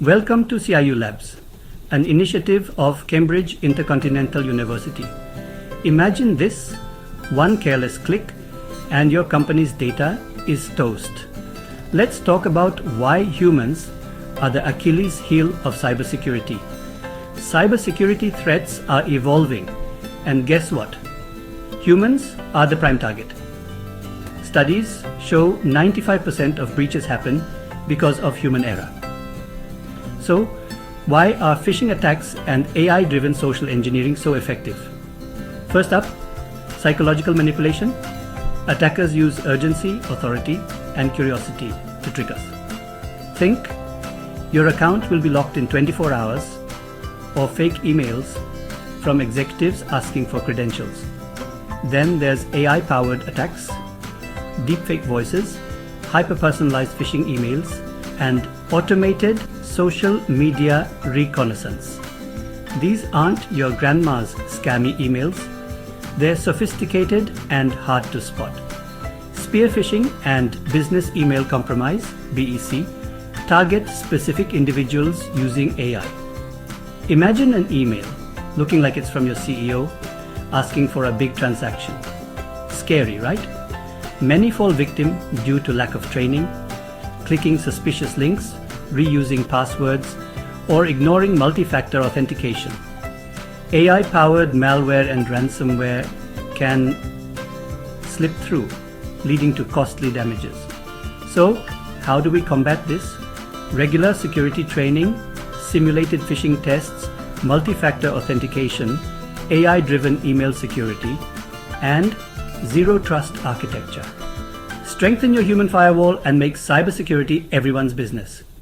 Welcome to CIU Labs, an initiative of Cambridge Intercontinental University. Imagine this: one careless click and your company's data is toast. Let's talk about why humans are the Achilles heel of cybersecurity. Cybersecurity threats are evolving, and guess what? Humans are the prime target. Studies show 95% of breaches happen because of human error. So, why are phishing attacks and AI-driven social engineering so effective? First up, psychological manipulation. Attackers use urgency, authority, and curiosity to trick us. Think your account will be locked in 24 hours, or fake emails from executives asking for credentials. Then there's AI-powered attacks, deepfake voices, hyper-personalized phishing emails, and automated social media reconnaissance. These aren't your grandma's scammy emails. They're sophisticated and hard to spot. Spear phishing and business email compromise, BEC, target specific individuals using AI. Imagine an email looking like it's from your CEO asking for a big transaction. Scary, right? Many fall victim due to lack of training, clicking suspicious links, reusing passwords, or ignoring multi-factor authentication. AI-powered malware and ransomware can slip through, leading to costly damages. So, how do we combat this? Regular security training, simulated phishing tests, multi-factor authentication, AI-driven email security, and zero trust architecture. Strengthen your human firewall and make cybersecurity everyone's business.